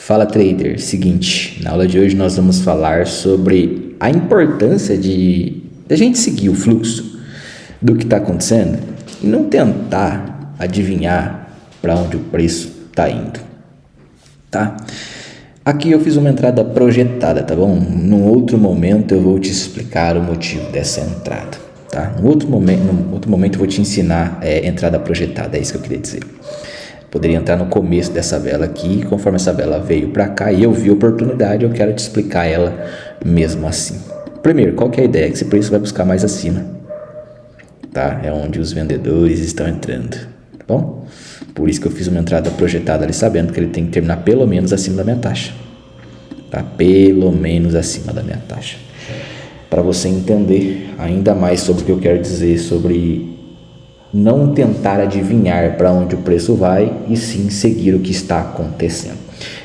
Fala trader, seguinte, na aula de hoje nós vamos falar sobre a importância de a gente seguir o fluxo do que está acontecendo e não tentar adivinhar para onde o preço está indo, tá? Aqui eu fiz uma entrada projetada, tá bom? Num outro momento eu vou te explicar o motivo dessa entrada, tá? Num outro momento eu vou te ensinar entrada projetada, é isso que eu queria dizer. Poderia entrar no começo dessa vela aqui, conforme essa vela veio para cá e eu vi a oportunidade, eu quero te explicar ela mesmo assim. Primeiro, qual que é a ideia? Que esse preço vai buscar mais acima, tá? É onde os vendedores estão entrando, tá bom? Por isso que eu fiz uma entrada projetada ali, sabendo que ele tem que terminar pelo menos acima da minha taxa, tá? Pelo menos acima da minha taxa. Para você entender ainda mais sobre o que eu quero dizer sobre não tentar adivinhar para onde o preço vai e sim seguir o que está acontecendo.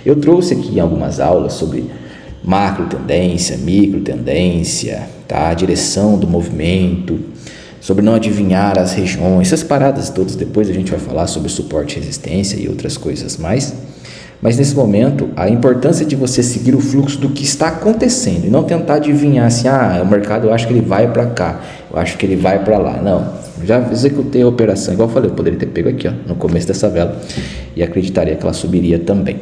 Eu trouxe aqui algumas aulas sobre macro tendência, micro tendência, tá? A direção do movimento, sobre não adivinhar as regiões, essas paradas todas. Depois a gente vai falar sobre suporte e resistência e outras coisas mais. Mas nesse momento, a importância de você seguir o fluxo do que está acontecendo e não tentar adivinhar assim, o mercado eu acho que ele vai para cá, eu acho que ele vai para lá. Não, já executei a operação, igual eu falei, eu poderia ter pego aqui, no começo dessa vela e acreditaria que ela subiria também.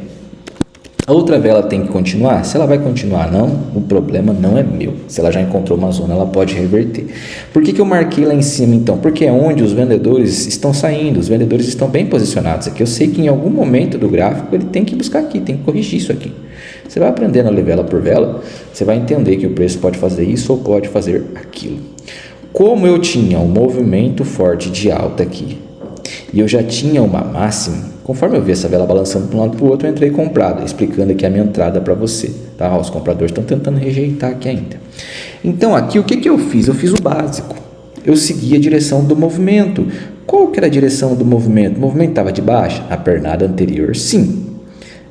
A outra vela tem que continuar? Se ela vai continuar não, o problema não é meu. Se ela já encontrou uma zona, ela pode reverter. Por que eu marquei lá em cima então? Porque é onde os vendedores estão saindo, os vendedores estão bem posicionados aqui. Eu sei que em algum momento do gráfico ele tem que buscar aqui, tem que corrigir isso aqui. Você vai aprendendo a ler vela por vela, você vai entender que o preço pode fazer isso ou pode fazer aquilo. Como eu tinha um movimento forte de alta aqui e eu já tinha uma máxima, conforme eu vi essa vela balançando para um lado para o outro, eu entrei comprado, explicando aqui a minha entrada para você, tá? Os compradores estão tentando rejeitar aqui ainda. Então aqui o que eu fiz? Eu fiz o básico, eu segui a direção do movimento. Qual que era a direção do movimento? O movimento estava de baixa? Na pernada anterior, sim.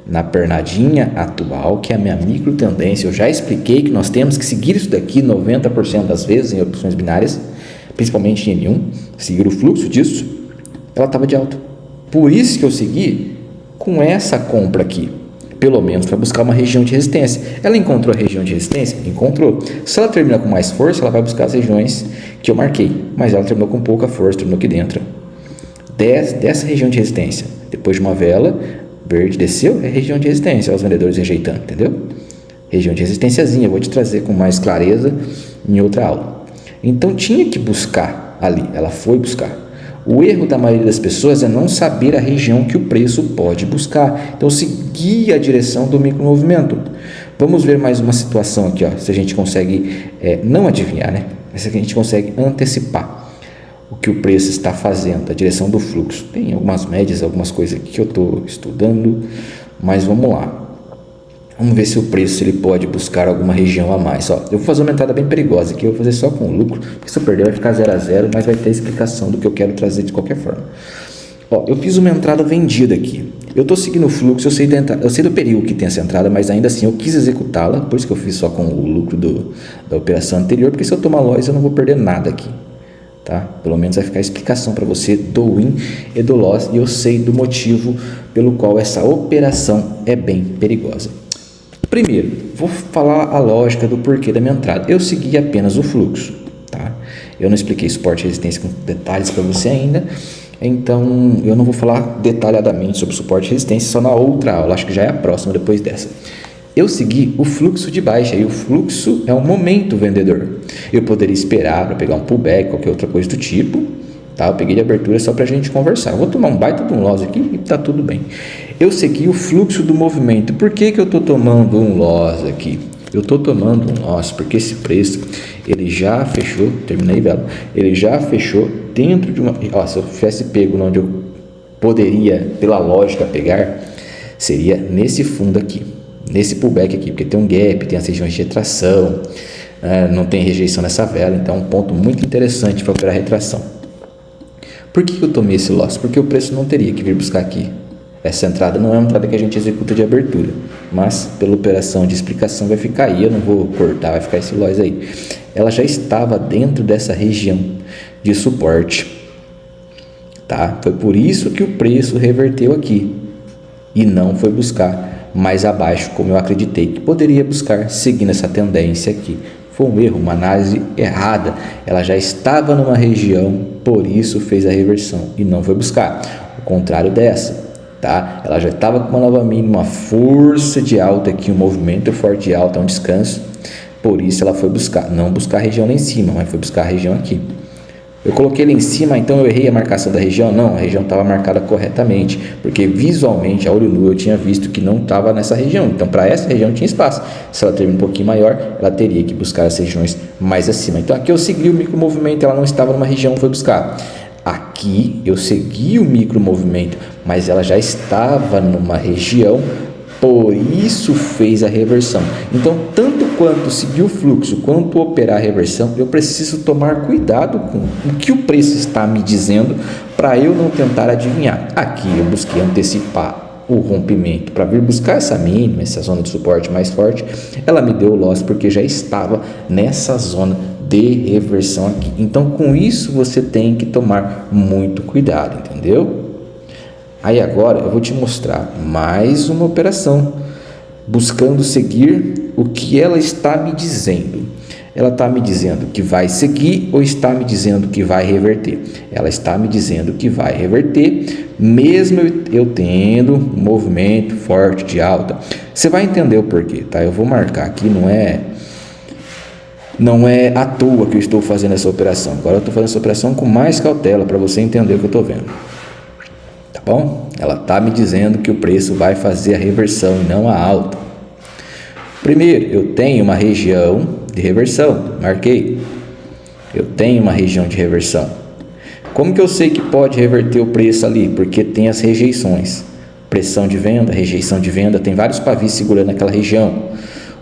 Na pernadinha atual, que é a minha micro tendência, eu já expliquei que nós temos que seguir isso daqui 90% das vezes em opções binárias, principalmente em N1, seguir o fluxo disso, ela estava de alta. Por isso que eu segui com essa compra aqui, pelo menos para buscar uma região de resistência. Ela encontrou a região de resistência? Encontrou. Se ela terminar com mais força, ela vai buscar as regiões que eu marquei, mas ela terminou com pouca força, terminou aqui dentro. Dessa região de resistência, depois de uma vela verde desceu, é região de resistência, os vendedores rejeitando, entendeu? Região de resistênciazinha, eu vou te trazer com mais clareza em outra aula. Então tinha que buscar ali, ela foi buscar. O erro da maioria das pessoas é não saber a região que o preço pode buscar. Então, seguir a direção do micromovimento. Vamos ver mais uma situação aqui, se a gente consegue, não adivinhar, né? Mas se a gente consegue antecipar o que o preço está fazendo, a direção do fluxo. Tem algumas médias, algumas coisas aqui que eu estou estudando, mas vamos lá. Vamos ver se o preço ele pode buscar alguma região a mais. Eu vou fazer uma entrada bem perigosa aqui, eu vou fazer só com lucro, porque se eu perder vai ficar 0 a 0, mas vai ter explicação do que eu quero trazer de qualquer forma. Eu fiz uma entrada vendida aqui. Eu estou seguindo o fluxo, eu sei do período que tem essa entrada, mas ainda assim eu quis executá-la, por isso que eu fiz só com o lucro da operação anterior, porque se eu tomar loss eu não vou perder nada aqui. Tá? Pelo menos vai ficar a explicação para você do win e do loss, e eu sei do motivo pelo qual essa operação é bem perigosa. Primeiro, vou falar a lógica do porquê da minha entrada. Eu segui apenas o fluxo, tá? Eu não expliquei suporte e resistência com detalhes para você ainda, então eu não vou falar detalhadamente sobre suporte e resistência, só na outra aula, acho que já é a próxima depois dessa. Eu segui o fluxo de baixa, e o fluxo é um momento vendedor. Eu poderia esperar para pegar um pullback, qualquer outra coisa do tipo, tá? Eu peguei de abertura só para a gente conversar. Eu vou tomar um baita de um loss aqui e tá tudo bem. Eu segui o fluxo do movimento. Por que eu estou tomando um loss aqui? Eu estou tomando um loss porque esse preço, ele já fechou, terminei vela, ele já fechou dentro de uma... se eu tivesse pego onde eu poderia, pela lógica, pegar, seria nesse fundo aqui, nesse pullback aqui, porque tem um gap, tem as regiões de retração, não tem rejeição nessa vela, então é um ponto muito interessante para operar retração. Por que eu tomei esse loss? Porque o preço não teria que vir buscar aqui. Essa entrada não é uma entrada que a gente executa de abertura, mas pela operação de explicação vai ficar aí, eu não vou cortar, vai ficar esse loss aí. Ela já estava dentro dessa região de suporte, tá? Foi por isso que o preço reverteu aqui e não foi buscar mais abaixo, como eu acreditei que poderia buscar, seguindo essa tendência aqui. Foi um erro, uma análise errada. Ela já estava numa região, por isso fez a reversão e não foi buscar. O contrário dessa, tá? Ela já estava com uma nova mínima, uma força de alta aqui, um movimento forte de alta, um descanso. Por isso ela foi buscar, não buscar a região lá em cima, mas foi buscar a região aqui. Eu coloquei lá em cima, então eu errei a marcação da região? Não, a região estava marcada corretamente, porque visualmente, a olho nu, eu tinha visto que não estava nessa região. Então, para essa região tinha espaço. Se ela termina um pouquinho maior, ela teria que buscar as regiões mais acima. Então, aqui eu segui o micromovimento, ela não estava numa região, foi buscar. Aqui eu segui o micromovimento, mas ela já estava numa região, por isso fez a reversão. Então, tanto quanto seguir o fluxo, quanto operar a reversão, eu preciso tomar cuidado com o que o preço está me dizendo para eu não tentar adivinhar. Aqui eu busquei antecipar o rompimento para vir buscar essa mínima, essa zona de suporte mais forte. Ela me deu o loss porque já estava nessa zona de reversão aqui. Então, com isso você tem que tomar muito cuidado, entendeu? Aí agora eu vou te mostrar mais uma operação, buscando seguir o que ela está me dizendo. Ela está me dizendo que vai seguir ou está me dizendo que vai reverter? Ela está me dizendo que vai reverter, mesmo eu tendo um movimento forte de alta. Você vai entender o porquê, tá? Eu vou marcar aqui, não é à toa que eu estou fazendo essa operação. Agora eu estou fazendo essa operação com mais cautela para você entender o que eu estou vendo. Tá bom? Ela está me dizendo que o preço vai fazer a reversão e não a alta. Primeiro, eu tenho uma região de reversão, marquei. Eu tenho uma região de reversão. Como que eu sei que pode reverter o preço ali? Porque tem as rejeições. Pressão de venda, rejeição de venda, tem vários pavis segurando aquela região.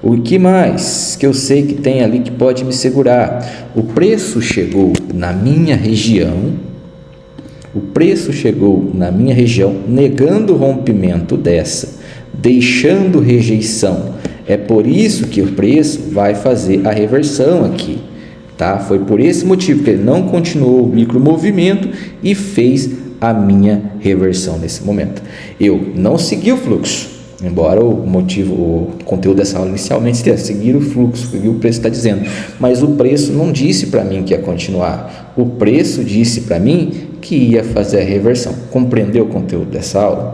O que mais que eu sei que tem ali que pode me segurar? O preço chegou na minha região. O preço chegou na minha região, negando o rompimento dessa, deixando rejeição. É por isso que o preço vai fazer a reversão aqui, tá? Foi por esse motivo que ele não continuou o micromovimento e fez a minha reversão nesse momento. Eu não segui o fluxo, embora o conteúdo dessa aula inicialmente seria seguir o fluxo, seguir o preço está dizendo, mas o preço não disse para mim que ia continuar. O preço disse para mim que ia fazer a reversão. Compreendeu o conteúdo dessa aula?